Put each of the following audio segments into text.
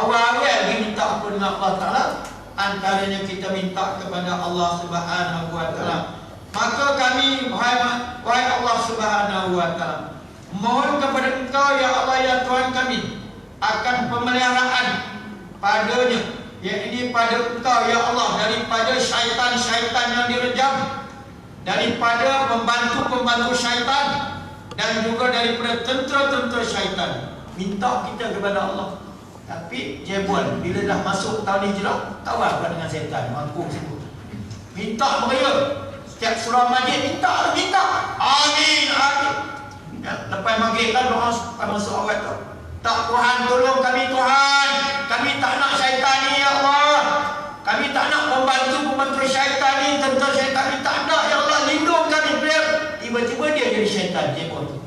Awal-awal dia minta apa dengan Allah Ta'ala, antaranya kita minta kepada Allah Subhanahu wa Ta'ala. Maka kami, wahai Allah Subhanahu wa Ta'ala, mohon kepada Engkau ya Allah ya Tuhan kami akan pemeliharaan padanya, yakni pada Engkau ya Allah, daripada syaitan-syaitan yang direjam, daripada pembantu-pembantu syaitan, dan juga daripada tentera-tentera syaitan. Minta kita kepada Allah. Tapi jebol, bila dah masuk tahun hijrah, tawar dengan syaitan, mampu sebut. Minta mereka. Setiap surah majid minta. Amin, amin. Ya, lepas maghrib kan doa masuk awal tu. Tak, Tuhan tolong kami Tuhan. Kami tak nak syaitan ni ya Allah. Kami tak nak pembantu syaitan ni, tentera syaitan ni, tak nak ya Allah, lindung kami. Tiba-tiba dia jadi syaitan jebol tu.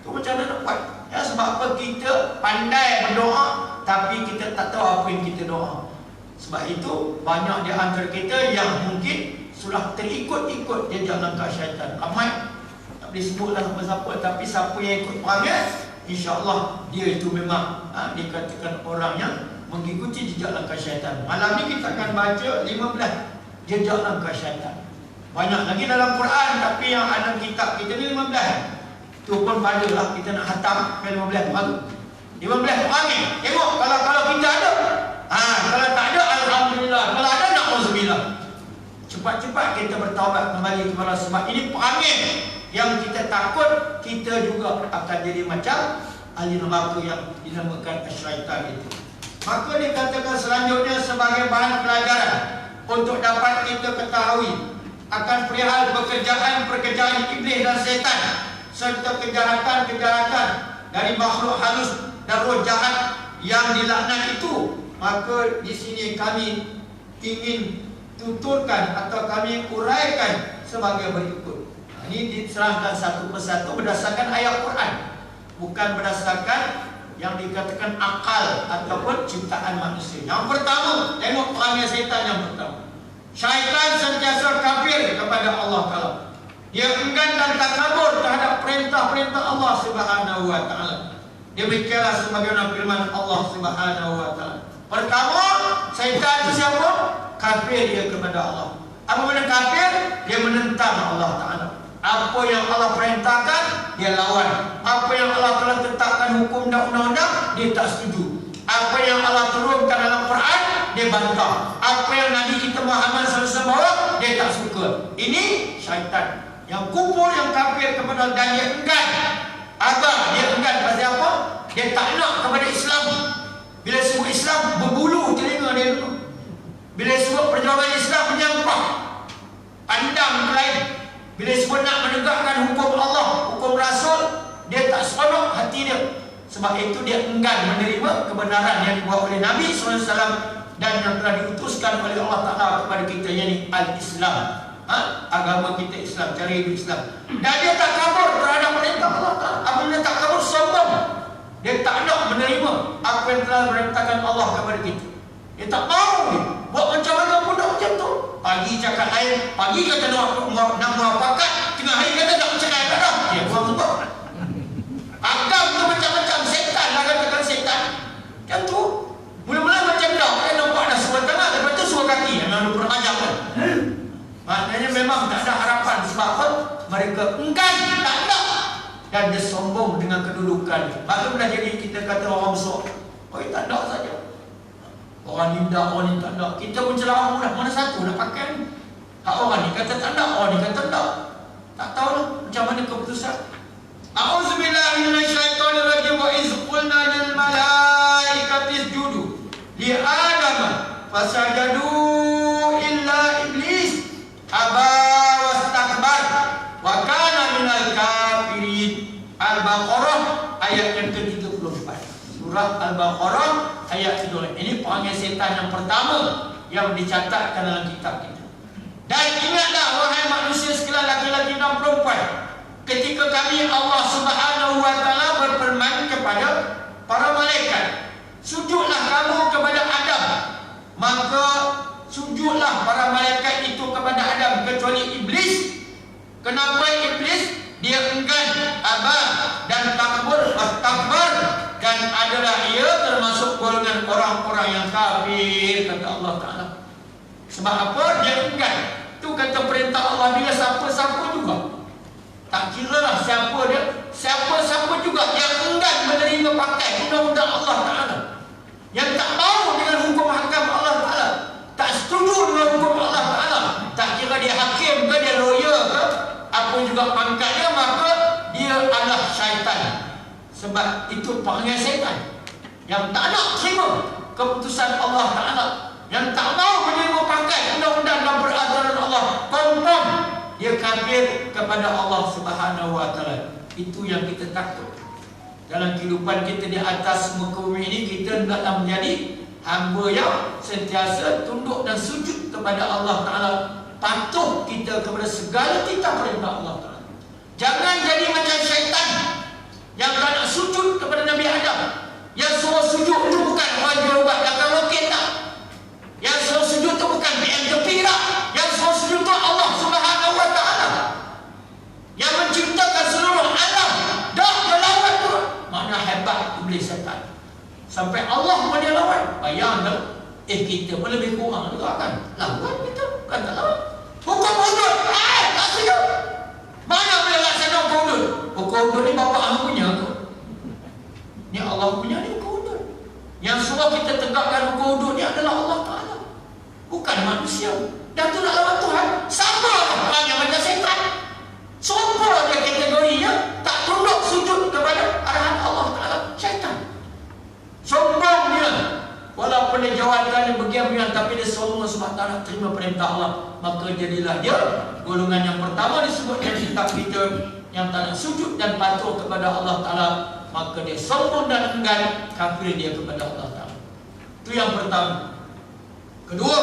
Tu macam mana nak buat? Ya, sebab apa? Kita pandai berdoa tapi kita tak tahu apa yang kita doa. Sebab itu banyak di antara kita yang mungkin sudah terikut-ikut jejak langkah syaitan. Ramai, tak boleh sebutlah siapa-siapa, tapi siapa yang ikut perangai, insya-Allah dia itu memang dikatakan orang yang mengikuti jejak langkah syaitan. Malam ni kita akan baca 15 jejak langkah syaitan. Banyak lagi dalam Quran, tapi yang ada kitab kita ni 15. Tu pun padalah kita nak khatam 15 baru. 15 perangai. Tengok kalau kita ada. Kalau tak ada, alhamdulillah. Kalau ada, na'udzubillah. Cepat-cepat kita bertaubat kembali kepada, sebab ini perangai yang kita takut kita juga akan jadi macam ahli neraka yang dinamakan syaitan itu. Maka dikatakan selanjutnya sebagai bahan pelajaran untuk dapat kita ketahui akan perihal pekerjaan iblis dan setan, serta kejahatan-kejahatan dari makhluk halus dan roh jahat yang dilaknat itu. Maka di sini kami ingin tuturkan atau kami uraikan sebagai berikut. Ini diserahkan satu persatu berdasarkan ayat Quran, bukan berdasarkan yang dikatakan akal ataupun ciptaan manusia. Yang pertama, tengok perangai setan yang pertama. Syaitan sentiasa kafir kepada Allah Ta'ala. Dia enggan dan takabur terhadap perintah-perintah Allah Subhanahu wa Ta'ala. Demikianlah sebagaimana firman Allah Subhanahu wa Ta'ala. Pertama, syaitan itu siapa? Kafir dia kepada Allah. Apa makna kafir? Dia menentang Allah Ta'ala. Apa yang Allah perintahkan, dia lawan. Apa yang Allah telah tetapkan hukum dan undang-undang, dia tak setuju. Apa yang Allah turunkan dalam Quran, dia bantah. Apa yang Nabi kita Muhammad SAW bawa, dia tak suka. Ini syaitan yang kufur, yang kafir kepada, dan dia enggan. Dia enggan pasal apa? Dia tak nak kepada Islam. Bila sebut Islam, berbulu telinga dia dulu. Bila sebut perjuangan Islam, menyampah, pandang ke lain. Bila sebut nak menegakkan hukum Allah, hukum Rasul, dia tak seronok hati dia. Sebab itu dia enggan menerima kebenaran yang dibawa oleh Nabi SAW dan yang telah diutuskan oleh Allah Ta'ala kepada kita, yakni Al-Islam. Agama kita Islam, cara hidup Islam. Dan dia tak kabur terhadap perintah Allah Ta'ala. Apabila tak kabur, sombong. Dia tak nak menerima apa yang telah diperintahkan Allah kepada kita. Dia tak mahu dia. Buat macam mana pun tak macam tu. Pagi cakap lain, pagi kata nak muafakat, tengah hari kata nak cerai tak dah. Dia buang sebab. Agam tu macam-macam, setan lah katakan setan. Macam tu. Mula-mula macam dah, dia nampak dah suara tangan, lepas tu suara kaki. Memang dia pernah ajak kan. Maknanya memang tak ada harapan. Sebab apa? Mereka enggan, tak nak. Dan dia sombong dengan kedudukan. Maka dah jadi kita kata orang besar, oh tak nak saja. Orang ni tak, orang ni tak nak. Kita pun ceramah mudah, mana satu nak pakai ni? Orang ni kata tak nak, orang ni kata tak. Tak tahulah macam mana keputusan. A'udzubillahi minasyaitonirrajim. Wa iz qulna lil malaikati isjudu li Adam fasajadu illa iblis aba wastakbar wa kana minal kafirin. Al-Baqarah ayat yang ke-34. Surah Al-Baqarah ayat ke-2. Ini perangai setan yang pertama yang dicatatkan dalam kitab kita. Dan ingatlah wahai manusia sekalian, laki-laki dan perempuan, ketika kami Allah Subhanahu wa Ta'ala berfirman kepada para malaikat, sujudlah kamu kepada Adam. Maka sujudlah para malaikat itu kepada Adam, kecuali iblis. Kenapa iblis? Dia enggan, abah dan takbur, takbar, dan adalah ia termasuk golongan orang yang kafir, kata Allah Ta'ala. Sebab apa? Dia enggan. Tu kata perintah Allah, dia siapa-siapa juga. Tak kira lah siapa dia, siapa-siapa juga yang enggan menerima pakai undang-undang Allah Ta'ala, yang tak mau dengan hukum hakam Allah Ta'ala, tak setuju dengan hukum Allah Ta'ala, tak kira dia hakim ke, dia lawyer ke, apa juga pangkatnya, maka dia adalah syaitan. Sebab itu panggil syaitan yang tak nak terima keputusan Allah Ta'ala, yang tak mau menerima pakai undang-undang dan peraturan Allah, confirm dia kafir kepada Allah Subhanahu Wa Ta'ala. Itu yang kita takut. Dalam kehidupan kita di atas muka bumi ini, kita hendaklah menjadi hamba yang sentiasa tunduk dan sujud kepada Allah Ta'ala, patuh kita kepada segala titah perintah Allah Ta'ala. Jangan jadi macam syaitan yang tak nak sujud kepada Nabi Adam. Yang suruh sujud itu bukan orang jerawat belakang roket tak. Yang suruh sujud itu bukan BMW tak. Yang suruh sujud itu Allah Subhanahu Wa Ta'ala, yang menciptakan seluruh alam. Dah dia lawan tu. Mana hebat iblis syaitan. Sampai Allah pun dia lawan. Bayangkan, kita pun lebih kurang juga kan. Lawan kita, bukan tak lawan. Hukum hudud, tak setuju. Mana boleh laksana hukum hudud? Hukum hudud ni bapa Allah punya tu. Ni Allah punya ni hukum hudud. Yang suruh kita tegakkan hukum hudud ni adalah Allah Ta'ala, bukan manusia. Dan tu nak lawan Tuhan. Siapa orang yang macam syaitan? Siapa dia kategorinya tak tunduk sujud kepada arahan Allah Ta'ala? Syaitan. Sombong dia. Walaupun dia jawatannya begini, tapi dia sombong sebab tak nak terima perintah Allah. Maka jadilah dia golongan yang pertama disebut dalam kitab kita, yang tak nak sujud dan patuh kepada Allah Ta'ala. Maka dia sombong dan enggan, kafir dia kepada Allah Ta'ala. Itu yang pertama. Kedua,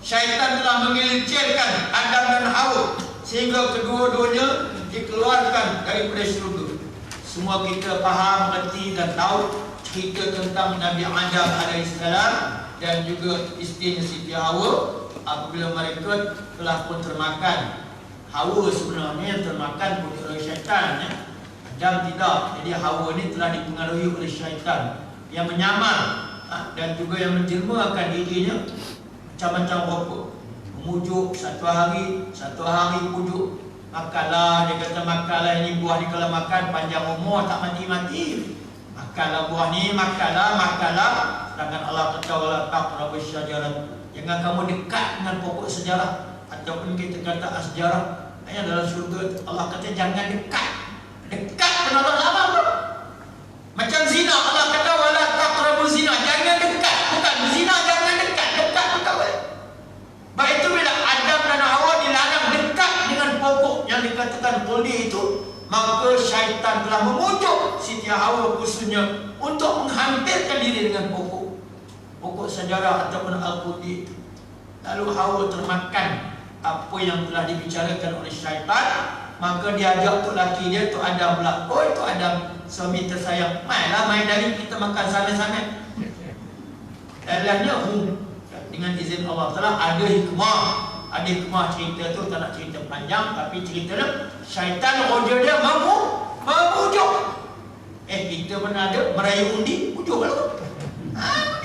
syaitan telah menggelincirkan Adam dan Hawa sehingga kedua-duanya dikeluarkan daripada syurga. Semua kita faham, mengerti dan tahu cerita tentang Nabi Adam alaihissalam dan juga isterinya Siti Hawa. Apabila mereka telah pun termakan, Hawa sebenarnya yang termakan pun oleh syaitan, ya? Adam tidak. Jadi Hawa ni telah dipengaruhi oleh syaitan yang menyamar dan juga yang menjelmakan dirinya macam-macam rupa. Memujuk satu hari pujuk. Makanlah, dia kata makanlah ini buah ni, kalau makan panjang umur tak mati-mati. Makanlah buah ni, makanlah. Sedangkan Allah kata wala taqrabu syajarah, jangan kamu dekat dengan pokok sejarah, ataupun kita kata asjarah. Ayat dalam surga Allah kata jangan dekat. Dekat penolak lama tu. Macam zina, Allah kata wala taqrabu zina, jangan dekat. Bukan zina, jangan dekat. Dekat tu tak boleh. Baik itu bila Adam dan Hawa dilarang dekat dengan pokok yang dikatakan khuldi itu, maka syaitan telah memujuk Siti Hawa khususnya untuk menghampirkan diri dengan pokok sejarah ataupun al-khuldi itu. Lalu Hawa termakan apa yang telah dibicarakan oleh syaitan. Maka dia ajak tok laki dia, tok Adam pula. Oh, tok Adam, suami tersayang, main dari kita makan sama-sama. Dalamnya dengan izin Allah Ta'ala ada hikmah cerita tu. Tak nak cerita panjang, tapi ceritanya syaitan roja dia memujuk. Kita pernah ada merayu undi, pujuk lah.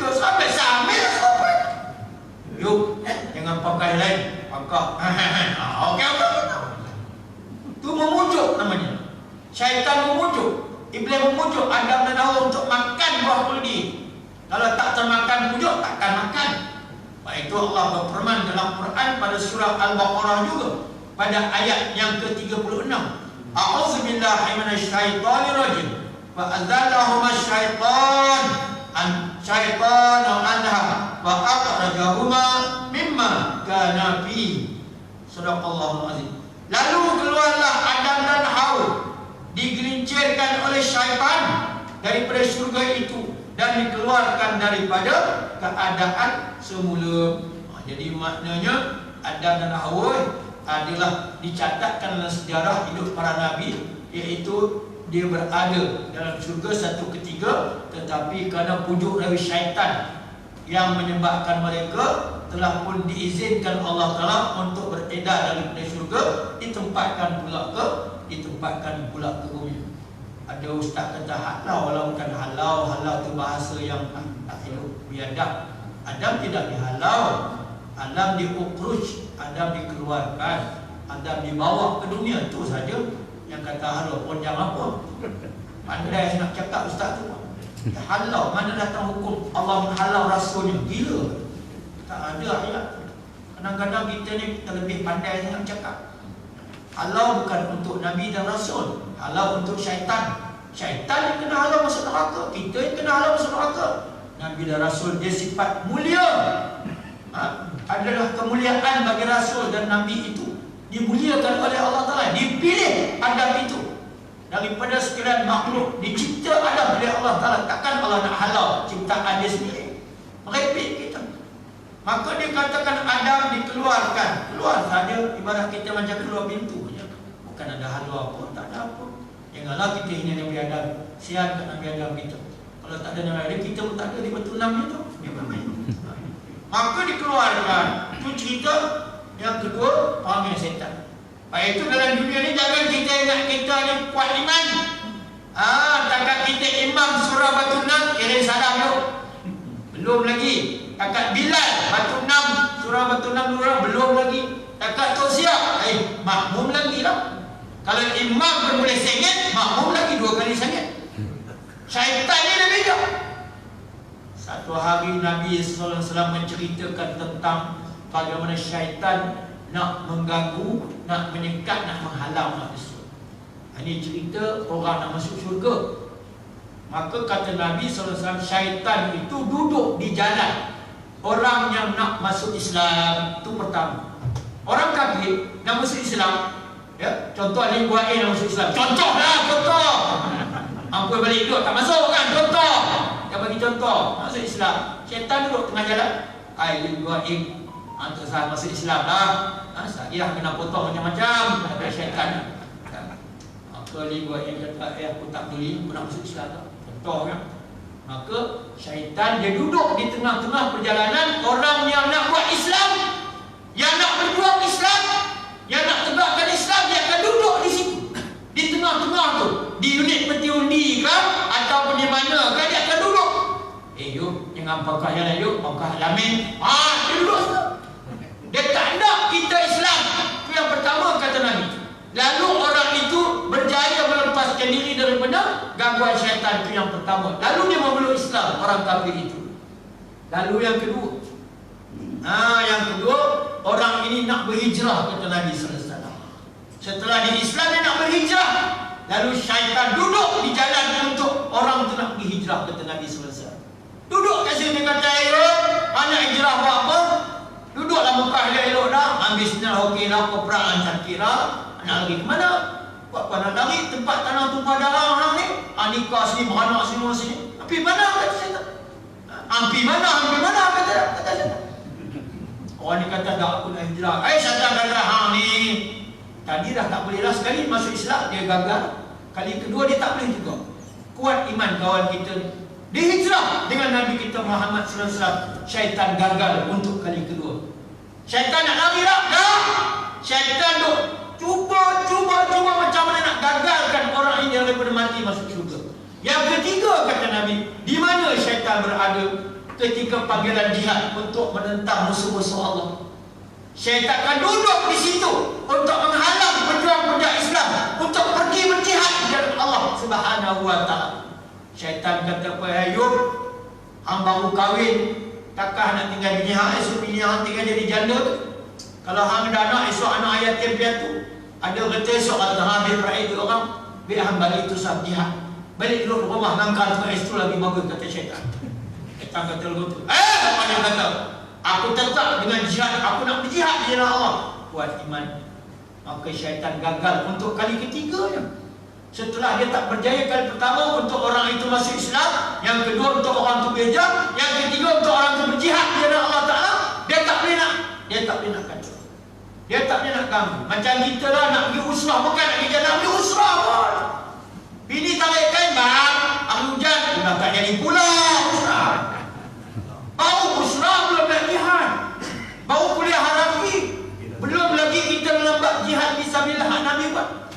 Pujuk sampai yuk, jangan pakai lain, pakai okey. Itu memujuk namanya. Syaitan memujuk, iblis memujuk Adam dan Hawa untuk makan buah khuldi. Kalau tak termakan pujuk, takkan makan. Itu Allah berfirman dalam Quran pada surah Al-Baqarah juga pada ayat yang ke-36. A'udzubillahi minasyaitonirrajim. Fa adzallahuma syaitan anha wa akhrajahuma mimma kana fi. Sadaqallahul azim. Lalu keluarlah Adam dan Hawa, digelincirkan oleh syaitan daripada syurga itu dan dikeluarkan daripada keadaan semula. Jadi maknanya Adam dan Hawa adalah dicatatkan dalam sejarah hidup para nabi, iaitu dia berada dalam syurga satu ketika, tetapi kerana pujuk dari syaitan yang menyebabkan mereka telah pun diizinkan Allah Ta'ala untuk beredar daripada syurga, ditempatkan pula ke bumi. Ada ustaz kata halau, walau bukan halau. Halau tu bahasa yang tak elok, biadab. Adam tidak dihalau, Adam diukruj, Adam dikeluarkan, Adam dibawa ke dunia. Itu saja yang kata halau. Ponjang apa? Pandai nak cakap ustaz tu. Halau, mana datang hukum Allah menghalau rasulnya? Gila. Tak ada ayat. Kadang-kadang kita ni lebih pandai sangat cakap. Halau bukan untuk Nabi dan Rasul, halau untuk syaitan. Syaitan yang kena halau masuk neraka, kita yang kena halau masuk neraka. Nabi dan Rasul dia sifat mulia. Adalah kemuliaan bagi Rasul dan Nabi itu. Dimuliakan oleh Allah Ta'ala. Dipilih Adam itu daripada sekalian makhluk. Dicipta Adam oleh Allah Ta'ala. Takkan Allah nak halau ciptaan dia sendiri? Merepek kita. Maka dia katakan Adam dikeluarkan. Keluar saja, ibarat kita macam keluar pintu. Bukan ada halau apa, tak ada apa. Janganlah kita hina Nabi Adam. Sihat kat Nabi Adam kita. Kalau tak ada Nabi Adam, kita pun tak ada di batu enam itu. Maka dikeluarkan. Itu cerita yang kedua, panggil setan. Baik itu dalam dunia ni jangan kita ingat kita ni kuat iman. Takat kita imam surah batu enam, kira salam tu. Belum lagi. Takat Bilal batu enam, surah batu enam belum lagi. Takat Tausiah, makmum lagi lah. Kalau imam pun boleh sengit, makmum lagi 2 kali sengit. Syaitan ni dah beza. Satu hari Nabi SAW menceritakan tentang bagaimana syaitan nak mengganggu, nak menyekat, nak menghalang manusia. Ini cerita orang nak masuk syurga. Maka kata Nabi SAW, syaitan itu duduk di jalan orang yang nak masuk Islam. Itu pertama. Orang kafir nak masuk Islam, ya, contoh Ali buat nak masuk Islam. Contoh. Ampun balik duduk tak masuk kan? Contoh. Dia bagi contoh masuk Islam. Syaitan duduk tengah jalan. Ali buat terserah masuk Islam lah. Saya kena potong macam-macam. Ada syaitan. Maka Ali buat kata, aku tak beli, aku nak masuk Islam. Contoh kan? Maka syaitan dia duduk di tengah-tengah perjalanan orang yang nak buat Islam, yang nak berjuang Islam, yang nak tegakkan Islam. Dia akan duduk di situ, di tengah-tengah tu, di unit peti undi ke ataupun di mana ke, dia akan duduk. Yuk, jangan pakai jalan, yuk pakai alamin. Dia duduk situ. Dia tak nak kita Islam. Itu yang pertama kata Nabi. Lalu orang itu berjaya melepaskan diri daripada gangguan syaitan. Itu yang pertama. Lalu dia memeluk Islam, orang kafir itu. Lalu yang kedua, yang kedua, orang ini nak berhijrah, kata Nabi SAW. Setelah di Islam dia nak berhijrah. Lalu syaitan duduk di jalan untuk orang itu nak berhijrah, kata Nabi SAW. Duduk kat sini kata, anak hijrah buat apa? Duduklah Mekah dia elok dah. Ambil sinar okey lah, peperangan cantik lah. Nak lari ke mana? Buat apa nak lari? Tempat tanah tumpah darah orang ni. Nikah sini, beranak semua sini. Ampi mana kata syaitan? Ampi mana kata syaitan? Orang ni kata dah aku nak hijrah. Syaitan kata hang ni tadi dah tak boleh lah sekali masuk Islam, dia gagal. Kali kedua dia tak boleh juga. Kuat iman kawan kita ni. Dia hijrah dengan Nabi kita Muhammad SAW. Syaitan gagal untuk kali kedua. Syaitan nak lari lah? Dah. Syaitan tu cuba macam mana nak gagalkan orang ini daripada mati masuk syurga. Yang ketiga kata Nabi, di mana syaitan berada ketika panggilan jihad untuk menentang musuh-musuh Allah. Syaitan akan duduk di situ untuk menghalang pejuang-pejuang Islam untuk pergi berjihad di jalan Allah Subhanahu wa Ta'ala. Syaitan kata, Ayub, hang baru kahwin, takkan nak tinggal bini hang, esok bini hang tinggal jadi janda. Kalau hang dah anak, esok anak yatim piatu. Ada kata esok hang ambil rakyat orang, biar hang balik tu sah jihad. Balik duduk rumah ngangkal tu, esok lagi bagus, kata syaitan. Syaitan kata begitu. Apa dia kata? Aku tetap dengan jihad, aku nak berjihad di jalan Allah. Kuat iman. Maka syaitan gagal untuk kali ketiganya. Setelah dia tak berjaya kali pertama untuk orang itu masuk Islam, yang kedua untuk orang itu berhijrah, yang ketiga untuk orang itu berjihad di jalan Allah Ta'ala, dia tak boleh nak kacau. Dia tak boleh nak ganggu. Macam kita lah nak pergi usrah, bukan nak pergi jalan, pergi usrah pun. Bini tarik kain, bang, hari hujan, dah tak jadi pula usrah. Baru usrah, belum nak jihad. Baru kuliah harafi. Belum lagi kita melambat jihad fisabilillah Nabi buat.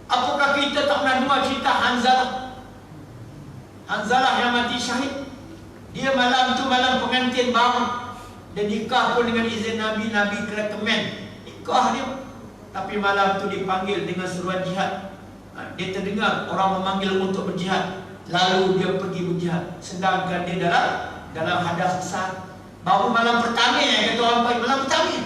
Apakah kita tak pernah dengar cerita Hanzalah? Kita malam tu malam pengantin baru. Dia nikah pun dengan izin Nabi. Nabi recommend nikah dia. Tapi malam tu dipanggil dengan seruan jihad. Dia terdengar orang memanggil untuk berjihad. Lalu dia pergi berjihad. Sedangkan dia dalam hadas besar. Baru malam pertama kata orang panggil malam pertama.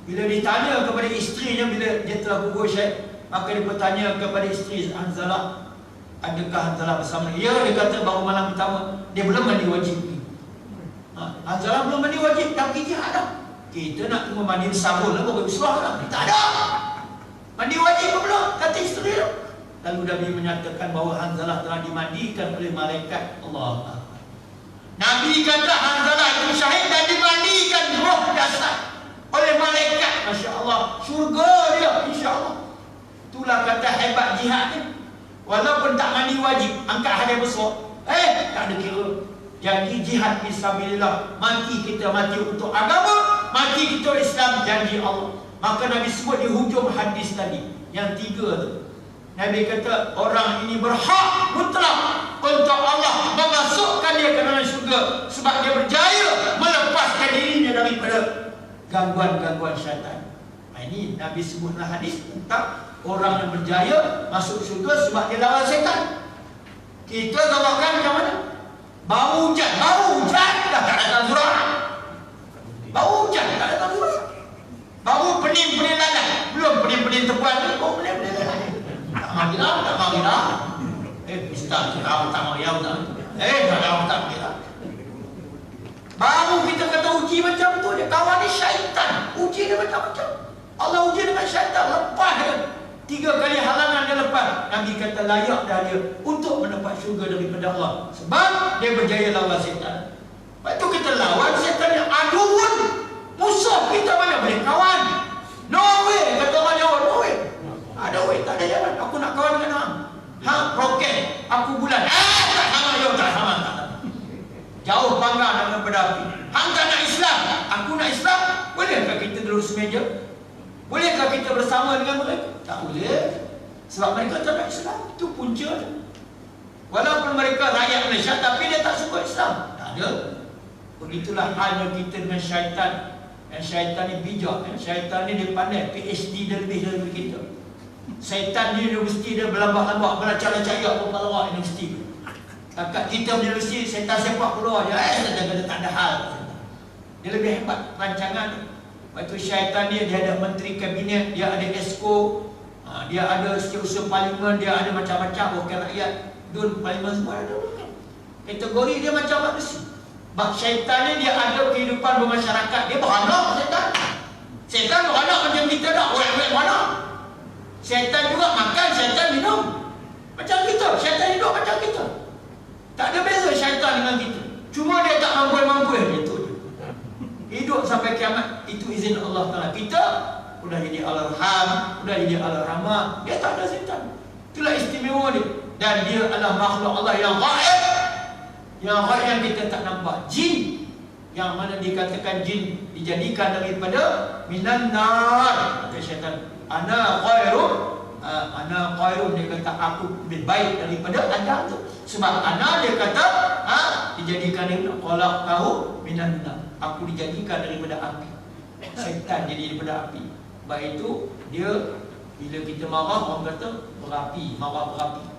Bila ditanya kepada isterinya, bila dia telah gugur syahid, maka dia bertanya kepada isteri Hanzalah, adakah Hanzalah bersama? Ya, dia kata baru malam pertama. Dia belum mandi wajib. Hanzalah belum mandi wajib, tapi jihad dah. Kita nak tunggu mandi sabun lah, baru bersuah lah. Tak ada. Mandi wajib pun belum, kata isteri tu. Lalu Nabi menyatakan bahawa Hanzalah telah dimandikan oleh malaikat Allah. Nabi kata Hanzalah itu syahid dan dimandikan roh dasar oleh malaikat. Masya Allah, syurga dia, insya Allah. Itulah kata hebat jihad ni. Walaupun tak mandi wajib, angkat hadis besar, tak ada kira. Jadi jihad fisabilillah, mati kita mati untuk agama, mati kita Islam, janji Allah. Maka Nabi sebut di hujung hadis tadi, yang 3 tu, Nabi kata orang ini berhak mutlak untuk Allah memasukkan dia ke dalam syurga, sebab dia berjaya melepaskan dirinya daripada gangguan-gangguan syaitan. Ini Nabi sebutlah hadis tentang orang yang berjaya masuk syurga sebab dia lawan syaitan. Kita gawakan macam mana? Bau hujan dah tak datang surah. Bau hujan tak datang surah. Bau pening-pening lalat, belum pening-pening tepuan ni, bau pening-pening lalat. Tak mari lah. Ustaz, kita tak mari lah. Tak mari lah. Baru kita kata uji macam tu, dia kawan ni syaitan. Uji dia macam-macam. Allah uji dengan syaitan, lepas dia. 3 kali halangan dia lepas. Nabi kata layak dah dia untuk mendapat syurga daripada Allah, sebab dia berjaya lawan syaitan. Lepas tu kita lawan syaitan yang aduun. Musuh kita mana boleh kawan? No way, kata orang Jawa, no way. Ada way, tak ada jalan. Aku nak kawan dengan hang. Roket, aku bulan. Tak sama. Jauh panggang daripada api. Hang tak nak Islam, aku nak Islam. Bolehkah kita duduk semeja? Bolehkah kita bersama dengan mereka? Tak boleh. Sebab mereka tak nak Islam. Itu punca dia. Walaupun mereka rakyat Malaysia, tapi dia tak suka Islam. Tak ada. Begitulah halnya kita dengan syaitan. Yang syaitan ni bijak. Yang syaitan ni dia pandai. PhD dia lebih dari kita. Syaitan ni universiti dia berlambak-lambak, berlacak-lacak apa palawak universiti. Takat kita punya universiti, syaitan sepak keluar je. Tak ada hal. Dia lebih hebat rancangan dia. Lepas tu syaitan dia ada menteri kabinet, dia ada esko, dia ada setiausaha parlimen, dia ada macam-macam wakil rakyat, dun parlimen semua ada. Kategori dia macam manusia. Bak syaitan ni dia ada kehidupan bermasyarakat. Dia beranak syaitan. Syaitan beranak macam kita tak, wek-wek beranak. Syaitan juga makan, syaitan minum. Macam kita, syaitan hidup macam kita. Tak ada beza syaitan dengan kita. Cuma dia tak mampu-mampu itu. Hidup sampai kiamat, itu izin Allah Ta'ala. Kita sudah jadi Al-Arham, sudah jadi Al-Rahmah. Dia tak ada syaitan. Itulah istimewa dia. Dan dia adalah makhluk Allah yang ghaib. Yang ghaib yang kita tak nampak. Jin, yang mana dikatakan jin dijadikan daripada minan nar. Kata syaitan, ana khairun, dia kata aku lebih baik daripada Adam tu. Sebab ana dia kata dijadikan daripada qalaq tahu minan nar. Aku dijadikan daripada api. Syaitan jadi daripada api. Sebab itu dia bila kita marah, orang kata berapi, marah berapi.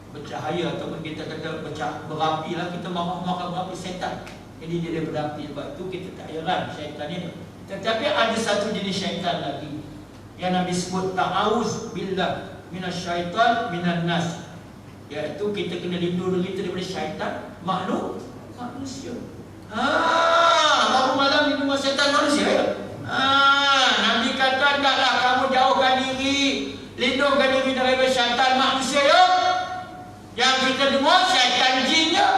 Bercahaya ataupun kita kata berapi lah, kita marah berapi, syaitan. Jadi dia daripada api. Sebab itu kita tak heran syaitan ni. Tetapi ada satu jenis syaitan lagi yang Nabi sebut, ta'awuz billah minasyaitan minan nas. Iaitu kita kena lindung diri kita daripada syaitan manusia. Baru malam ni rumah syaitan manusia ya? Nabi kata taklah kamu jauhkan diri, lindungkan diri daripada syaitan manusia ya. Yang kita dengar syaitan jinnya.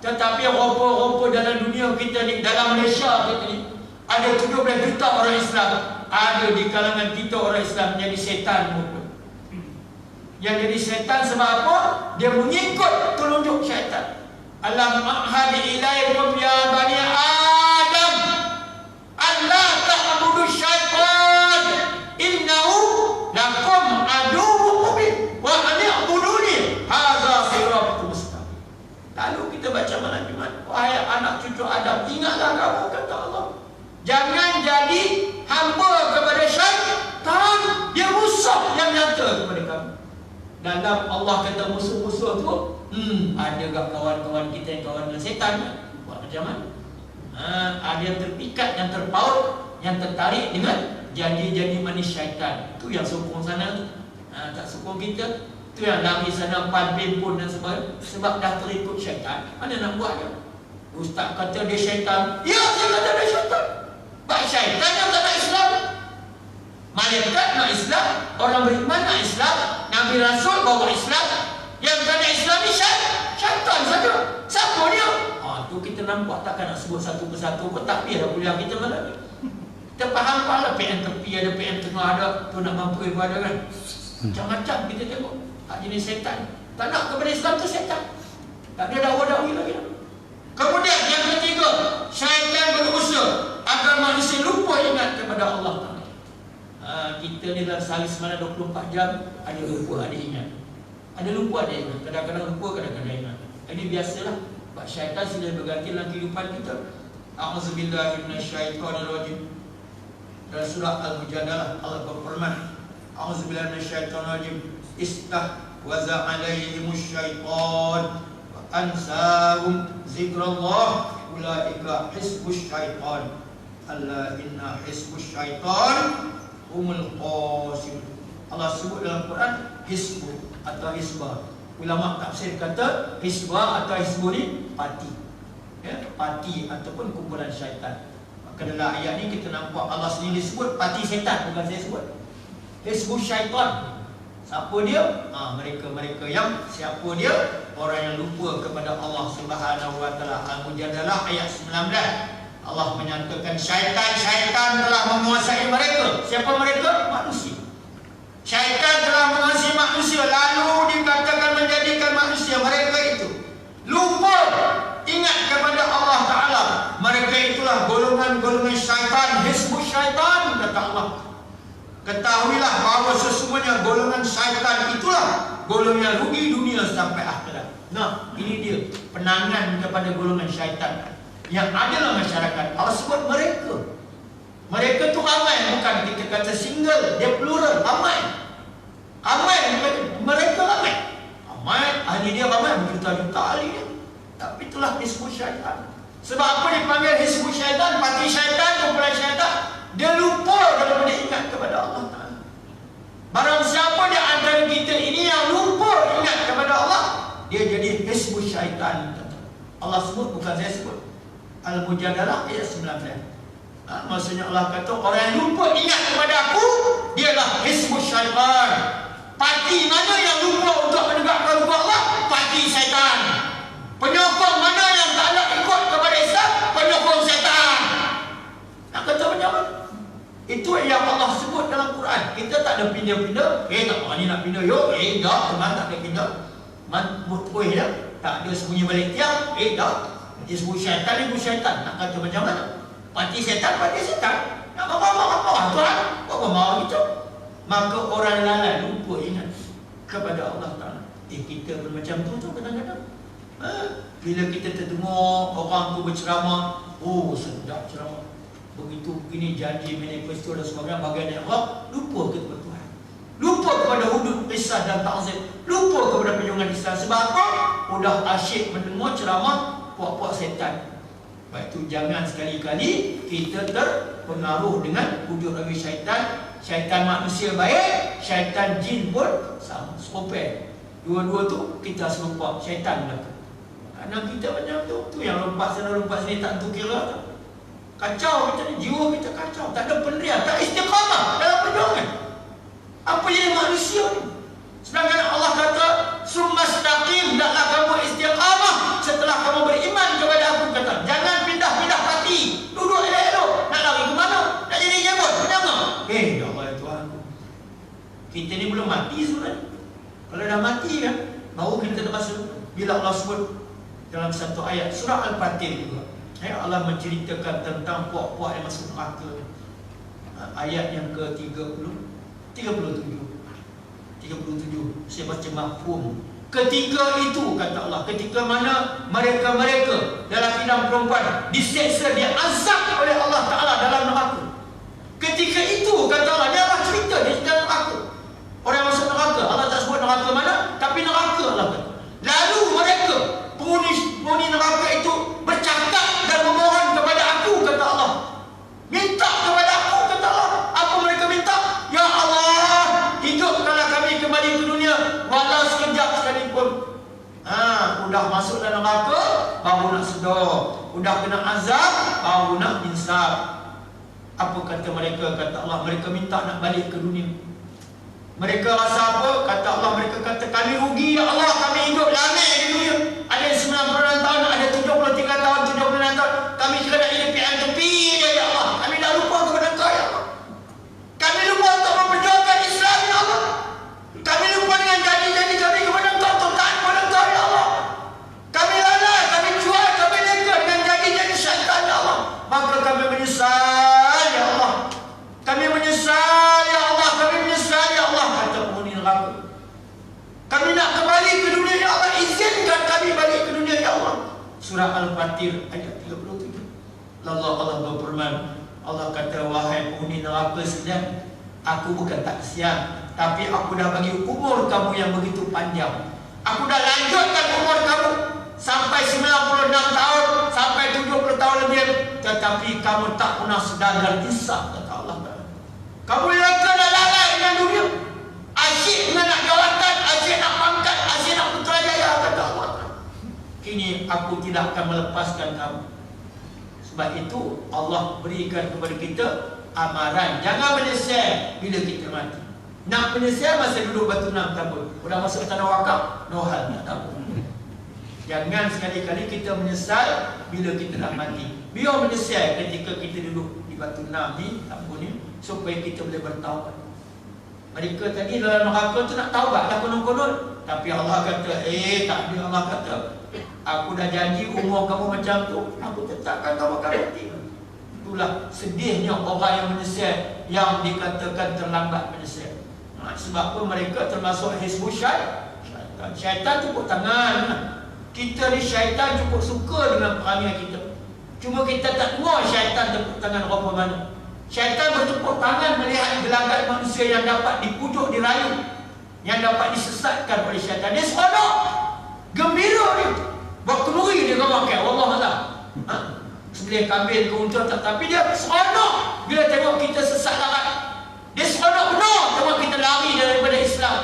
Tetapi rupa-rupa dalam dunia kita ni, dalam Malaysia kita ni, ada 17 juta orang Islam. Ada di kalangan kita orang Islam jadi syaitan rupa. Yang jadi syaitan sebab apa? Dia mengikut telunjuk syaitan. Alam a'hadi ilaikum ya bani Adam alla ta'budu syaitan innahu lakum aduwwun mubin wa an i'buduni hadza siratun mustaqim. Lalu kita baca malam beriman. Wahai anak cucu Adam, ingatlah kamu, kata Allah, jangan jadi hamba kepada syaitan. Dia musuh yang nyata kepada kamu. Dalam Allah kata musuh-musuh tu, ada gak kawan-kawan kita yang kawan dengan setan? Buat macam mana? Ada yang terpikat, yang terpaut, yang tertarik dengan janji-janji manis syaitan. Itu yang sokong sana tu. Tak sokong kita. Itu yang lari sana pan pun dan sebagainya. Sebab dah terikut syaitan. Mana nak buat dia? Ustaz kata dia syaitan. Ya, saya kata dia syaitan. Baik syaitan yang tak nak Islam. Malaikat nak Islam. Orang beriman nak Islam. Nabi Rasul bawa Islam. Yang tak nak Islam ni syaitan saja. Siapa dia? Tu kita nampak, takkan nak sebut satu persatu pun. Tak payah kuliah kita malam ni. Kita faham lah, PN tepi ada, PN tengah ada, tu nak mampu ada kan. Macam-macam kita tengok. Tak jenis setan. Tak nak kepada Islam tu setan. Tak ada dakwah-dakwi lagi. Kemudian yang ketiga, syaitan berusaha agar manusia lupa ingat kepada Allah Ta'ala. Kita ni dalam sehari semalam 24 jam, ada lupa, ada ingat. Ada lupa, ada ingat. Kadang-kadang lupa, kadang-kadang ingat. Jadi biasalah, Pak syaitan sudah berganti dalam kehidupan kita. A'udzubillahi minasyaitonirrajim. Dalam surah Al-Mujadalah Allah berfirman, a'udzubillahi minasyaitonirrajim, istahwaza 'alaihimus syaitan wa ansahum zikrallah ulaika hizbus syaitan alla inna hizbus syaitan humul khasirun. Allah sebut dalam Quran hizbu atau hizbah. Ulama tafsir kata hizbah atau hizbu ni parti, ya, parti ataupun kumpulan syaitan. Maka dalam ayat ni kita nampak Allah sendiri sebut parti syaitan, bukan saya sebut. Hizbu syaitan. Siapa dia? Mereka-mereka yang, siapa dia? Orang yang lupa kepada Allah Subhanahu wa taala. Al-Mujadalah ayat 19. Allah menyatakan syaitan telah menguasai mereka. Siapa mereka? Manusia. Syaitan telah menguasai manusia, lalu dikatakan menjadikan manusia mereka itu lupa ingat kepada Allah Ta'ala. Mereka itulah golongan-golongan syaitan, hizbus syaitan, kata Allah. Ketahuilah bahawa sesungguhnya golongan syaitan itulah golongan rugi dunia sampai akhirat. Nah, ini dia penangan kepada golongan syaitan yang ada dalam masyarakat. Allah sebut mereka. Mereka tu ramai, bukan kita kata single, dia plural, ramai. Ramai, mereka ramai. Ramai, ahli dia ramai, berjuta-juta ahli dia. Tapi itulah hizbus syaitan. Sebab apa dipanggil hizbus syaitan? Parti syaitan, kumpulan syaitan. Dia lupa daripada ingat kepada Allah Ta'ala. Barang siapa di antara kita ini yang lupa ingat kepada Allah, dia jadi hizbus syaitan. Allah sebut, bukan saya sebut. Al-Mujadalah ayat 19. Maksudnya Allah kata orang yang lupa ingat kepada aku, dialah hizbus syaitan. Parti mana yang lupa untuk menegakkan hukum Allah? Parti syaitan. Penyokong mana yang tak nak ikut kepada Islam? Penyokong syaitan. Nak kata macam mana? Itu yang Allah sebut dalam Quran. Kita tak ada pindah-pindah. Tak, ni nak pindah. Tak, teman tak ada pindah. Mutpuih dah. Tak ada sembunyi balik tiang. Tak. Hizbus syaitan, hizbus syaitan. Nak kata macam mana? Parti setan, nak marah-marah Tuhan, apa marah gitu? Maka orang lalai lupa ingat kepada Allah Ta'ala. Kita pun macam tu kadang-kadang. Bila kita terdengar orang tu berceramah, sedap ceramah, begitu begini janji manifesto dan sebagainya, bagian Allah, lupa kepada Tuhan, lupa kepada hudud qisah dan ta'zim, lupa kepada perjuangan Islam. Sebab apa? Udah asyik mendengar ceramah puak-puak setan. Baik itu jangan sekali-kali kita terpengaruh dengan hudud ragi syaitan. Syaitan manusia baik, syaitan jin pun sama, serupa. Dua-dua tu kita serupa, syaitan belaka. Karena kita macam tu yang lompat sana lompat sini tak tentu kira. Kacau kita ni, jiwa kita kacau, tak ada pendirian, tak istiqamah dalam perjuangan. Apa jadi manusia ni? Sedangkan Allah kata, "Summastaqim," hendaklah kamu istiqamah setelah kamu beriman kepada aku, kata. Jangan pindah-pindah parti, duduk elok-elok. Nak lari ke mana? Nak jadi jebot, kenapa? Ya Allah ya Tuhan. Kita ni belum mati sebenarnya. Kalau dah mati kan, baru kita dah masuk. Bila Allah sebut dalam satu ayat surah Al-Fatir juga, Allah menceritakan tentang puak-puak yang masuk neraka. Ayat yang ke-37. 37. Saya baca mafhum Ketika itu, kata Allah, ketika mana mereka-mereka lelaki dan perempuan diseksa, diazab oleh Allah Ta'ala dalam neraka. Ketika itu, kata Allah, dia Allah cerita di dalam neraka. Orang yang masuk neraka, Allah tak sebut neraka mana, tapi neraka Allah kata. Lalu mereka, penghuni neraka itu bercakap dan memohon kepada aku, kata Allah. Minta kepada aku, kata Allah. Apa mereka minta? Ya Allah, hidupkanlah kami kembali ke dunia, walau sekejap sekalipun. Udah masuk dalam neraka, baru nak sedar. Udah kena azab, baru nak insaf. Apa kata mereka? Kata Allah, mereka minta nak balik ke dunia. Mereka rasa apa? Kata Allah, mereka kata, kami rugi ya Allah, kami hidup lama di dunia. Ada yang 90 tahun, ada 73 tahun, 76 tahun. Kami kena nak hidup yang tepi ya Allah. Kami dah lupa kepada Engkau ya Allah. Kami lupa untuk memperjuangkan Islam ya Allah. Kami lupa dengan janji-janji kami kepada Engkau, untuk taat kepada Engkau ya Allah. Kami lalai, kami jual, kami neka dengan janji-janji syaitan ya Allah. Maka kami menyesal ya Allah. Kami menyesal ya Allah. Kami menyesal ya Allah, kata penghuni neraka. Kami nak kembali ke dunia ya Allah. Izinkan kami balik ke dunia ya Allah. Surah Al-Fatir ayat 37. Allah berfirman, Allah kata, wahai penghuni neraka sekalian, aku bukan tak siap, tapi aku dah bagi umur kamu yang begitu panjang. Aku dah lanjutkan umur kamu sampai 96 tahun, sampai 70 tahun lebih. Tetapi kamu tak pernah sedar dan insaf, kata Allah. Kamu lelaki dah lalai dengan dunia. Asyik dengan nak jawatan, asyik nak pangkat, asyik nak putrajaya, kata Allah. Kini aku tidak akan melepaskan kamu. Sebab itu Allah berikan kepada kita amaran, jangan menyesal bila kita mati. Nak menyesal masa duduk batu 6 tahun, udah masuk tanah wakaf, no hal, tak tahu. Jangan sekali-kali kita menyesal bila kita dah mati. Biar menyesal ketika kita duduk di batu 6 ni, tahun ni, supaya kita boleh bertaubat. Mereka tadi dalam neraka tu nak taubat lah konon-konon, tapi Allah kata, tak ada. Allah kata, aku dah janji umur kamu macam tu, aku tetapkan kamu akan mati. Itulah sedihnya orang yang menyesal, yang dikatakan terlambat menyesal. Sebab apa? Mereka termasuk Hizbul Syaitan. Syaitan tepuk tangan. Kita ni syaitan cukup suka dengan perangai kita. Cuma kita tak tahu syaitan tepuk tangan apa mana. Syaitan bertepuk tangan melihat gelagat manusia yang dapat dipujuk, dirayu, yang dapat disesatkan oleh syaitan. Dia seronok, gembira dia, berkemuri dia makan. Wallahualam. Sebelum kambing ke unta tak, tapi dia seronok bila tengok kita sesat larat. Dia seronok benar tengok kita lari daripada Islam.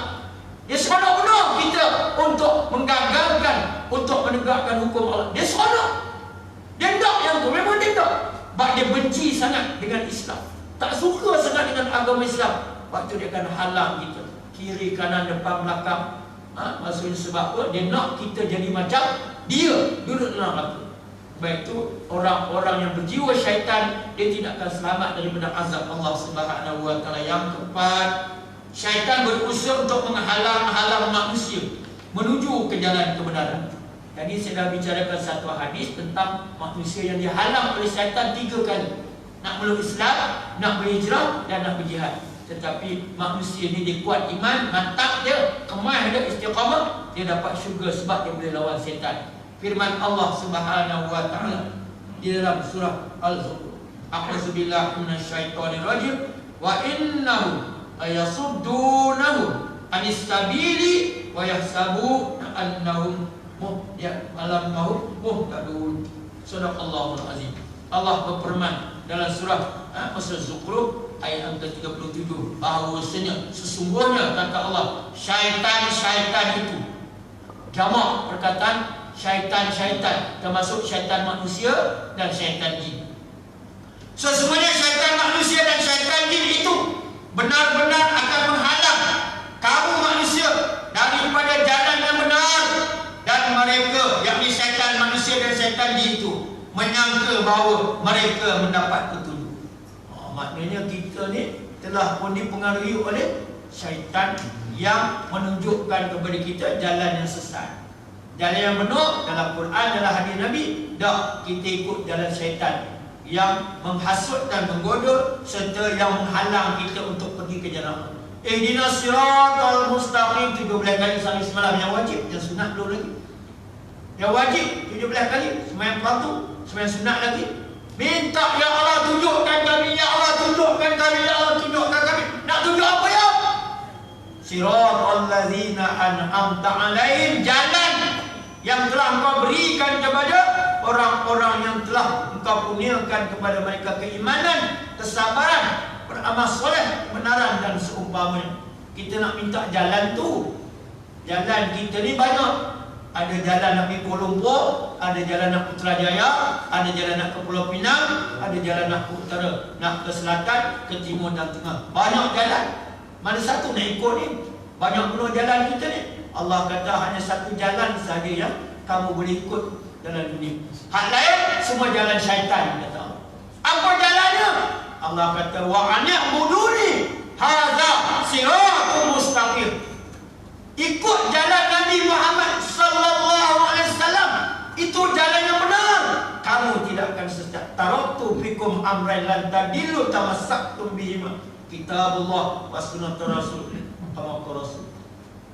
Dia seronok benar kita untuk menggagalkan, untuk menegakkan hukum Allah. Dia seronok. Dia tak yang tu, memang dia tak. Sebab dia benci sangat dengan Islam, tak suka sangat dengan agama Islam. Waktu dia akan halang kita kiri, kanan, depan, belakang. Maksudnya sebab apa? Dia nak kita jadi macam dia duduk dalam neraka. Baik itu orang-orang yang berjiwa syaitan, dia tidak akan selamat daripada azab Allah Subhanahu wa taala. Yang keempat, syaitan berusaha untuk menghalang manusia menuju ke jalan kebenaran. Tadi saya dah bicarakan satu hadis tentang manusia yang dihalang oleh syaitan 3 kali. Nak meluk Islam, nak berhijrah dan nak berjihad. Tetapi manusia ni dia kuat iman, mantap dia, kemah dia, istiqamah, dia dapat syurga sebab dia boleh lawan syaitan. Firman Allah Subhanahu wa taala di dalam surah Al-Zukhruf, a'udzubillahi minasyaitonir rajim, wa innahu ayasuddunahu anis sabili wa yahsabu annahum muhtadun. Sadaqallahul azim. Allah berfirman dalam surah Al-Zukhruf ayat 37, bahawasanya sesungguhnya, kata Allah, syaitan-syaitan itu, jamak perkataan syaitan-syaitan, termasuk syaitan manusia dan syaitan jin. Sesungguhnya syaitan manusia dan syaitan jin itu benar-benar akan menghalang kamu manusia daripada jalan yang benar. Dan mereka, yakni syaitan manusia dan syaitan jin itu, menyangka bahawa mereka mendapat petunjuk. Maknanya kita ni telah pun dipengaruhi oleh syaitan yang menunjukkan kepada kita jalan yang sesat. Jalan yang benar dalam Quran, dalam hadis Nabi, tak, kita ikut jalan syaitan yang menghasut dan menggoda serta yang menghalang kita untuk pergi ke jalan Allah. Ihdinas siratal mustaqim 17 kali sehari semalam. Yang wajib, yang sunat belum lagi. Yang wajib 17 kali, sembahyang fardu, sembahyang sunat lagi. Minta, ya Allah tunjukkan kami, ya Allah tunjukkan kami, ya Allah tunjukkan kami. Nak tunjuk apa ya? Siratal ladzina an'amta 'alaihim, jalan yang telah Engkau berikan kepada orang-orang yang telah Engkau kurniakan kepada mereka keimanan, kesabaran, beramal soleh, kebenaran dan seumpamanya. Kita nak minta jalan tu. Jalan kita ni banyak. Ada jalan nak pergi Kuala Lumpur, ada jalan nak Putrajaya, ada jalan nak ke Pulau Pinang, ada jalan nak ke utara, nak ke selatan, ke timur dan tengah. Banyak jalan. Mana satu nak ikut ni? Banyak penuh jalan kita ni. Allah kata hanya satu jalan sahaja yang kamu boleh ikut dalam dunia. Hak lain semua jalan syaitan, kata Allah. Apa jalannya? Allah kata wa an'buduni hadza siratul mustaqim. Ikut jalan Nabi Muhammad sallallahu alaihi wasallam. Itu jalan yang benar. Kamu tidak akan sesat. Taraktu fikum amran lan tadillu tamassaktum bihima. Kitabullah wa sunnatur rasul. Rasul.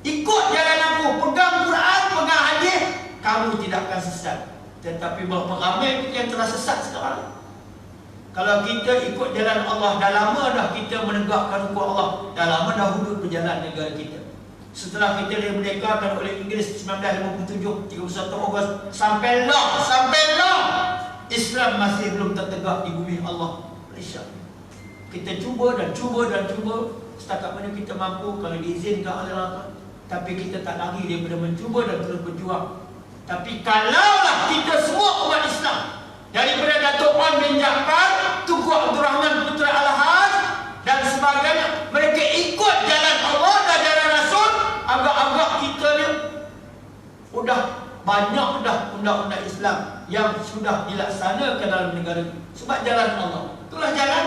Ikut jalan aku, pegang Quran, pegang hadis, kamu tidak akan sesat. Tetapi berapa ramai kita yang telah sesat sekarang? Kalau kita ikut jalan Allah, dah lama dah kita menegakkan hukum Allah, dah lama dah hudud berjalan negara kita. Setelah kita dimerdekakan oleh Inggeris 1957, 31 Ogos, sampailah Islam masih belum tertegak di bumi Allah, Malaysia. Kita cuba dan cuba dan cuba setakat mana kita mampu kalau diizinkan oleh Allah. Tapi kita tak lari daripada mencuba dan terus berjuang. Tapi kalaulah kita semua umat Islam, daripada Datuk Wan bin Jaafar, Tunku Abdul Rahman Putra Al-Haj dan sebagainya, mereka ikut jalan Allah dan jalan Rasul, agak-agak kita ni udah banyak dah undang-undang Islam yang sudah dilaksanakan dalam negara ini. Sebab jalan Allah, itulah jalan,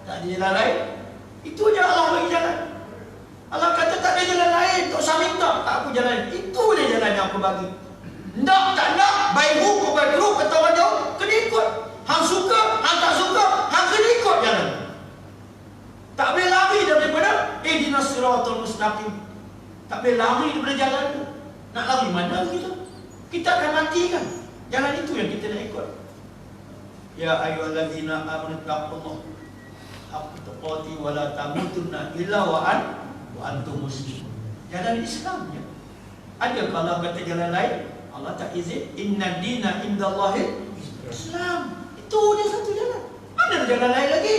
tak ada jalan lain. Itu je Allah bagi jalan. Allah kata tak ada jalan lain, tak usah minta, tak aku jalan. Itu je jalan yang aku bagi. Nak tak nak, baik buruk, baik buruk, kata orang jauh, kena ikut. Hang suka, hang tak suka, hang kena ikut jalan. Tak boleh lari daripada ihdinas siratal mustaqim. Tak boleh lari daripada jalan itu. Nak lari mana kita? Kita akan mati kan? Jalan itu yang kita nak ikut. Ya ayyuhallazina amanu taqullaha haqqa tuqatih wa la tamutunna illa wa antum muslimun. Jalan Islam je. Ada kalau kata jalan lain, Allah tak izin. Inna dina indallahi Islam. Itu dia satu jalan. Mana jalan lain lagi?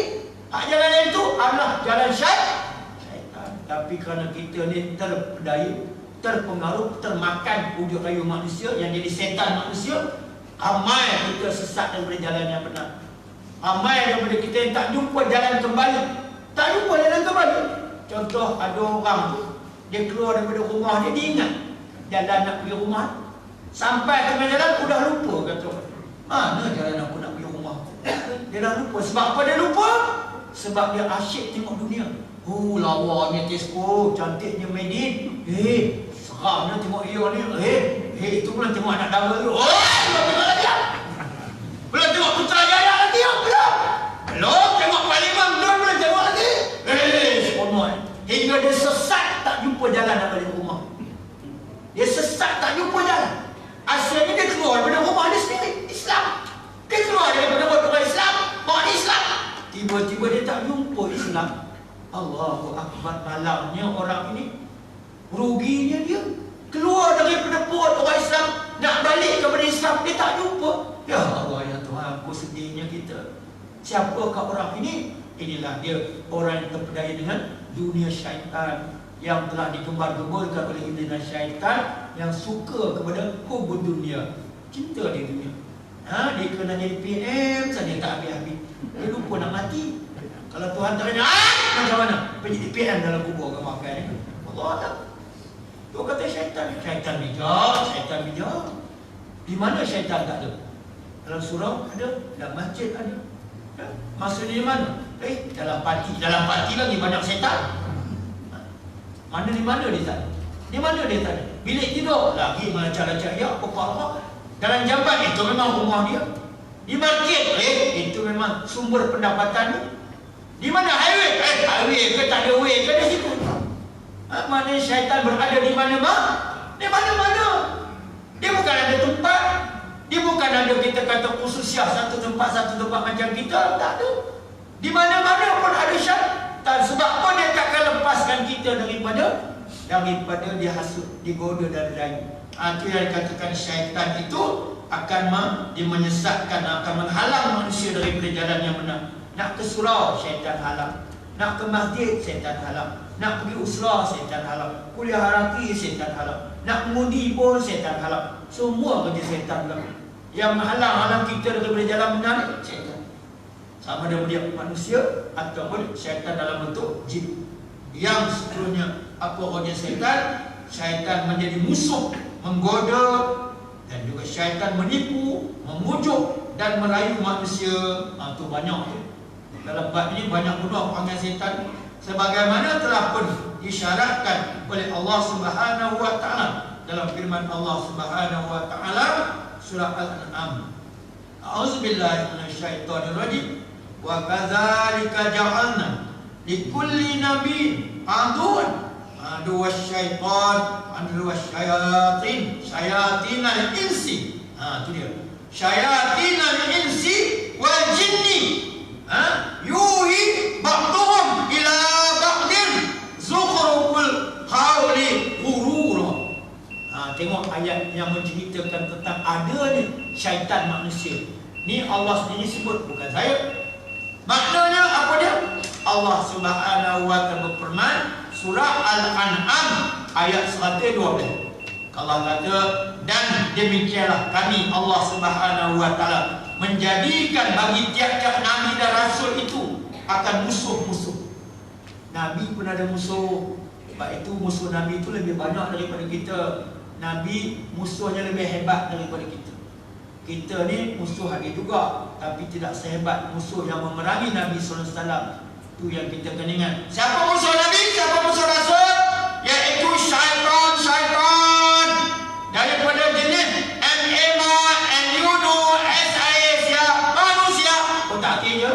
Hak jalan lain itu adalah jalan syaitan. Tapi kerana kita ni terpedaya, terpengaruh, termakan wujud rayu manusia yang jadi setan manusia, ramai kita sesat daripada jalan yang benar. Ramai daripada kita yang tak jumpa jalan kembali. Tak jumpa jalan kembali. Contoh ada orang tu, dia keluar daripada rumah dia ingat jalan nak pergi rumah. Sampai tengah jalan udah lupa, kata mana jalan aku nak pergi rumah. Dia dah lupa. Sebab apa dia lupa? Sebab dia asyik tengok dunia. Lawanya Tesco, cantiknya Medin. Seramnya tengok dia ni. Itu pula tengok anak dara tu. Belum tengok lagi. Belum tengok Putrajaya lagi. Belum tengok Parlimen. Belum tengok lagi. Seronok. Hingga dia sesat tak jumpa jalan nak balik rumah. Dia sesat tak jumpa jalan. Asalnya dia keluar daripada rumah dia sendiri, Islam. Dia keluar daripada rumah Islam, bawa Islam. Tiba-tiba dia tak jumpa Islam. Allahu Akbar, malangnya orang ini. Ruginya dia. Keluar daripada perut orang Islam, nak balik kepada Islam, dia tak jumpa. Ya Allah, ya Tuhan, aku sedihnya kita. Siapakah orang ini? Inilah dia, orang yang terpedaya dengan dunia syaitan, yang telah digembar-gemburkan oleh iblis dan syaitan, yang suka kepada hubud dunia, cinta di dunia. Dia kena jadi PM saja tak habis-habis. Dia lupa nak mati. Kalau Tuhan tak tanya, macam mana? Pergi jadi PM dalam kubur ke makan ni? Allah tak. Tu kata syaitan. Syaitan bijak. Di mana syaitan tak ada? Dalam surau ada, dalam masjid ada. Maksudnya di mana? Dalam parti. Dalam parti lagi banyak syaitan. Mana di mana dia tak? Di mana dia tak? Bilik tidur lagi macam-macam ya, apa-apa. Dalam jamban itu memang rumah dia. Di market itu memang sumber pendapatan dia. Di mana highway? Highway ke tak ada way ke di situ. Maknanya syaitan berada di mana-mana. Di mana-mana. Dia bukan ada tempat. Dia bukan ada kita kata khususnya satu tempat macam kita. Tak ada. Di mana-mana pun ada syaitan. Sebab apa dia takkan lepaskan kita daripada dihasut, digoda dan lain. Itu yang dikatakan syaitan itu akan dia menyesatkan, akan menghalang manusia daripada jalan yang benar. Nak ke surau, syaitan halang. Nak ke masjid, syaitan halang. Nak pergi usrah, syaitan halang. Kuliah haraki, syaitan halang. Nak mengundi pun, syaitan halang. Semua kerja syaitan halang. Yang menghalang-halang kita daripada jalan benar, syaitan. Sama ada dia manusia ataupun syaitan dalam bentuk jin. Yang seterusnya, apa orangnya syaitan? Syaitan menjadi musuh, menggoda, dan juga syaitan menipu, memujuk dan merayu manusia. Itu banyak tu. Dalam bab ini banyak guna perangai syaitan, sebagaimana telah pun disyaratkan oleh Allah Subhanahu wa taala dalam firman Allah Subhanahu wa taala surah Al-An'am. A'udzubillahi minasyaitonir rajim. Wa kadzalika ja'alna likulli nabiyyin aduwwan wasyaitan wasyayatin syayatinal insi. Itu dia. Syayatinal insi wal jinni. Yuhi ba'duhum ila ba'din zukhruful qawli ghurura. Tengok ayat yang menceritakan tentang adanya syaitan manusia. Ni Allah sendiri sebut, bukan saya. Maknanya apa dia? Allah Subhanahu wa taala berfirman, surah Al-An'am ayat 112. Allah kata, dan demikianlah kami Allah Subhanahu wa taala menjadikan bagi tiap-tiap nabi dan rasul itu akan musuh-musuh. Nabi pun ada musuh. Sebab itu musuh nabi itu lebih banyak daripada kita. Nabi musuhnya lebih hebat daripada kita. Kita ni musuh ada juga, tapi tidak sehebat musuh yang memerangi Nabi sallallahu alaihi wasallam. Itu yang kita kena ingat. Siapa musuh Nabi? Siapa musuh Rasul? Iaitu syaitan daripada jenis manusia. Tak kira.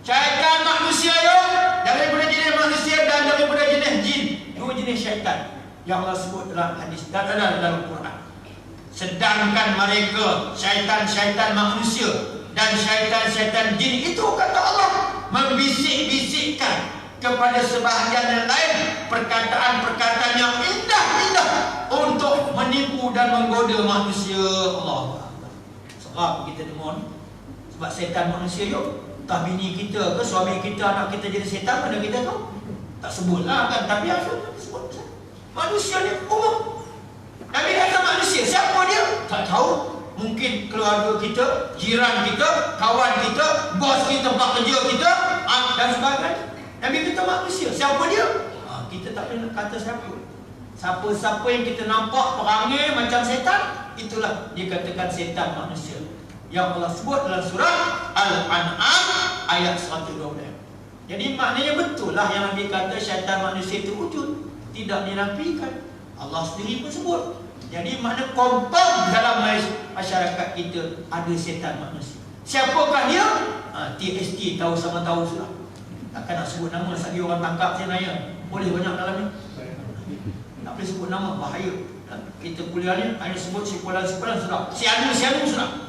Syaitan manusia ya, daripada jenis manusia dan daripada jenis jin. Dua jenis syaitan yang Allah sebut dalam hadis dan ada dalam Quran. Sedangkan mereka syaitan-syaitan manusia dan syaitan-syaitan jin itu kata Allah membisik-bisikkan kepada sebahagian yang lain perkataan-perkataan yang indah-indah untuk menipu dan menggoda manusia. Allah. Sebab kita dengar, sebab syaitan manusia yuk. Tak bini kita ke suami kita, anak kita jadi syaitan, mana kita tahu? Tak sebutlah kan, tapi apa sebut? Manusia ni umum. Nabi kata manusia, siapa dia? Tak tahu. Mungkin keluarga kita, jiran kita, kawan kita, bos kita, tempat kerja kita, dan sebagainya. Nabi kata manusia, siapa dia? Kita tak pernah kata siapa. Siapa-siapa yang kita nampak perangai macam setan, itulah dikatakan setan manusia. Yang Allah sebut dalam surah Al-An'am ayat 112. Jadi maknanya betul lah yang Nabi kata syaitan manusia itu wujud, tidak dinafikan. Allah sendiri pun sebut. Jadi makna kompon dalam masyarakat kita ada setan manusia. Siapakah dia? TST tahu sama tahu sudah. Takkan nak sebut nama, lagi orang tangkap saya nanya. Boleh banyak dalam ni? Tak boleh sebut nama, bahaya. Kita kuliah ni hanya sebut sekolah-sekolah sudah. Si anu sudah.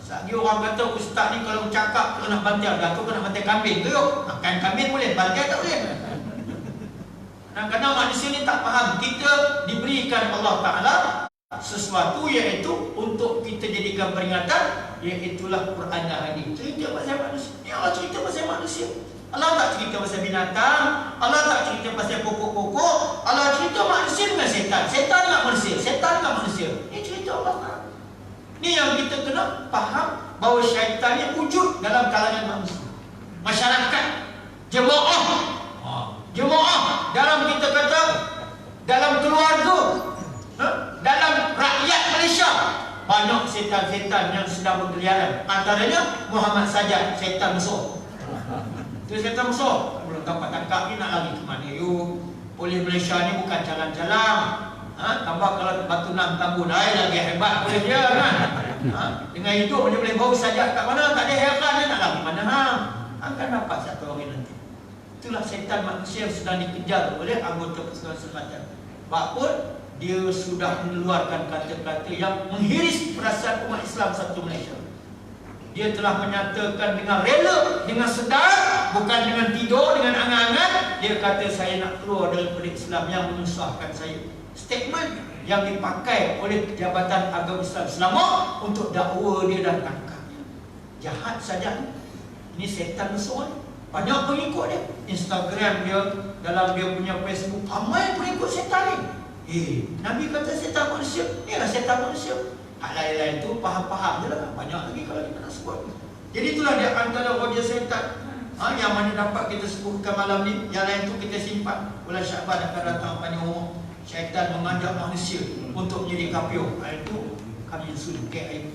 Lagi orang kata ustaz ni kalau bercakap kena bantai, Datuk kena bantai kambing ke? Makan kambing boleh, bantai tak boleh. Kadang-kadang manusia ni tak faham. Kita diberikan Allah Ta'ala sesuatu iaitu untuk kita jadikan peringatan, iaitulah Quran dan hadis. Cerita pasal manusia. Ni Allah cerita pasal manusia. Allah tak cerita pasal binatang, Allah tak cerita pasal pokok-pokok. Allah cerita manusia dengan setan. Setan dengan manusia, setan dengan manusia. Ini cerita Allah Ta'ala. Ini yang kita kena faham, bahawa syaitan ni wujud dalam kalangan manusia, masyarakat, jemaah, dalam kita kata dalam keluarga, dalam rakyat Malaysia. Banyak setan-setan yang sedang berkeliaran. Antaranya Muhammad Sajjad, setan besar. Itu setan besar. Belum dapat tangkap ni nak lari ke mana you? Polis Malaysia ni bukan jalan-jalan. Tambah kalau batu 6 tambun air lagi hebat boleh dia kan. Dengan hidup dia boleh bawa Sajjad kat mana, tak ada heran dia nak lari mana. Akan dapat satu hari nanti. Itulah setan manusia yang sedang dikejar oleh anggota pasukan semacam. Walaupun dia sudah mengeluarkan kata-kata yang menghiris perasaan umat Islam satu Malaysia. Dia telah menyatakan dengan rela, dengan sedar, bukan dengan tidur, dengan angan-angan. Dia kata saya nak keluar daripada Islam yang menyusahkan saya. Statement yang dipakai oleh Jabatan Agama Islam Selangor untuk dakwa dia dan tangkap dia. Jahat saja. Ini setan besar. Banyak pengikut dia. Instagram dia, dalam dia punya Facebook, ramai pengikut setan ni. Nabi kata setan manusia. Inilah setan manusia. Hak lain-lain tu faham-faham je lah. Banyak lagi kalau kita nak sebut. Jadi itulah dia antara wajah setan. Yang mana dapat kita sebutkan malam ni. Yang lain tu kita simpan. Bulan Syakban akan datang panjang umur. Syaitan mengajak manusia untuk menjadi kafir. Itu kami suruh KI.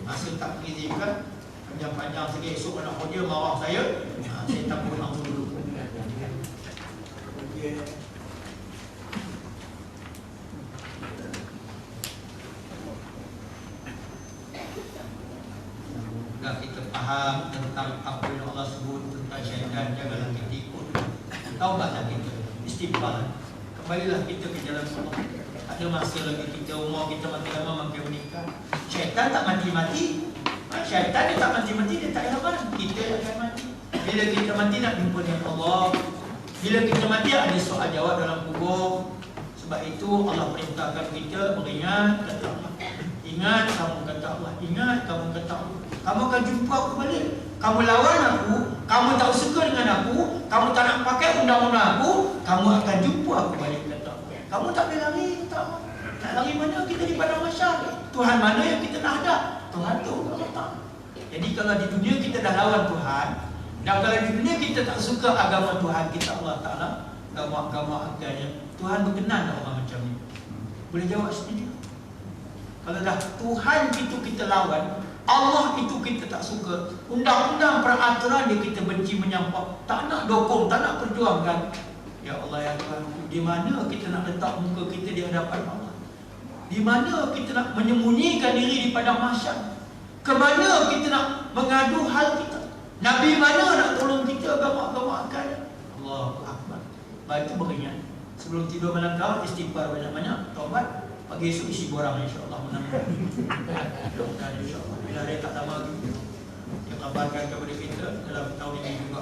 Masa tak mengizinkan, panjang-panjang sikit, esok nak kerja marah saya. Saya tak boleh langsung dulu. Dah kita faham tentang apa yang Allah sebut tentang syaitan, janganlah kita ikut. Taubatlah kita, istighfar. Kembalilah kita ke jalan Allah. Ada masa lagi kita, umur kita makin lama makin menikah. Syaitan tak mati-mati. Syaitan dia tak mati-mati, dia tak heran. Kita yang akan mati. Bila kita mati nak jumpa dengan Allah. Bila kita mati ada soal jawab dalam kubur. Sebab itu Allah perintahkan kita beringat kata Allah. Ingat kamu kata Allah. Ingat kamu kata Allah. Kamu akan jumpa aku balik. Kamu lawan aku, kamu tak suka dengan aku, kamu tak nak pakai undang-undang aku, kamu akan jumpa aku balik kata Allah. Kamu tak boleh lari kata Allah. Nak lari mana? Kita di padang mahsyar. Tuhan mana yang kita nak hadap? Tuhan tu Allah tak. Jadi kalau di dunia kita dah lawan Tuhan, dan kalau di dunia kita tak suka agama Tuhan kita Allah Ta'ala, agama agamanya, Tuhan berkenan tak orang macam ni? Boleh jawab sendiri. Kalau dah Tuhan itu kita lawan, Allah itu kita tak suka, undang-undang peraturan dia kita benci menyampah, tak nak dukung, tak nak perjuangkan. Ya Allah ya Tuhan, di mana kita nak letak muka kita di hadapan Allah? Di mana kita nak menyembunyikan diri di padang mahsyar? Kemana kita nak mengadu hal kita? Nabi mana nak tolong kita agama-agama akan? Allahu Akbar. Baik itu beringat. Sebelum tidur malam kau istighfar banyak-banyak, taubat. Pagi esok isi borang insya-Allah menang. Dan insya-Allah bila dia tak lama lagi dia kabarkan kepada kita dalam tahun ini juga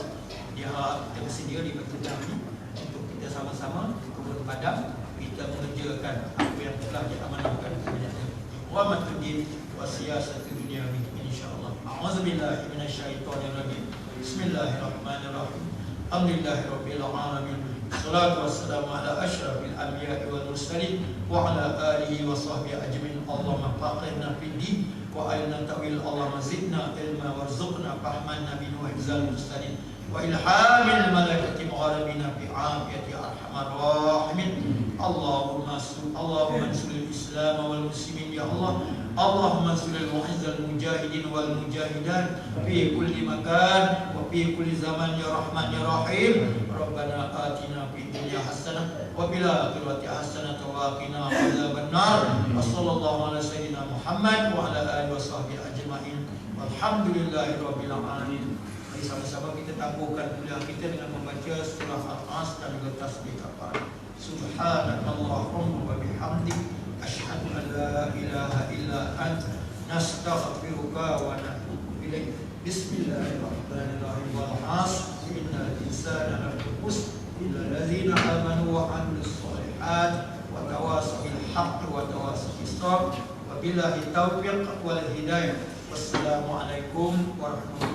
dia kita bersedia di Batu ini untuk kita sama-sama ke kebun padang kita mengerjakan apa yang telah diamanahkan kepada kita. Wa matudin wa siyasatul dunia insya-Allah. A'udzubillahi minasyaitonir rajim. Bismillahirrahmanirrahim. Alhamdulillahirabbil alamin. Salatu wassalamu ala asyrafil anbiya'i wal mursalin wa ala alihi wa sahbihi ajmain. Allahumma faqihna fid din wa aina ta'wil. Allahumma zidna ilma warzuqna fahman nabi wa hifzal mursalin wa ilhamil malaikati mugharibina fi afiyati arhamar rahimin. Allahumma sulil islam wal muslimin ya Allah. Allahumma sulil mu'izzal mujahidin wal mujahidat fi kulli makan wa fi kulli zaman ya rahman ya rahim. Rabbana atina fid dunya hasanah wa fil akhirati hasanah wa qina adzaban nar. Wassallallahu ala sayyidina Muhammad wa ala alihi washabbihi ajmain. Walhamdulillahirabbil alamin. Mari sama-sama kita tangguhkan kuliah kita dengan membaca surah Al-As dan juga tasbih kafar. Subhanallahumma wa bihamdik asyhadu an la ilaha illa anta nastaghfiruka wa natubu ilaik. Bismillahirrahmanirrahim. Wal 'ashr innal insana lafi khusr illa allazina amanu wa 'amilus shalihat wa tawasaw bil haqqi wa tawasaw bis sabr. Wabillahi taufiq wal hidayah. Wassalamualaikum warahmatullahi wabarakatuh.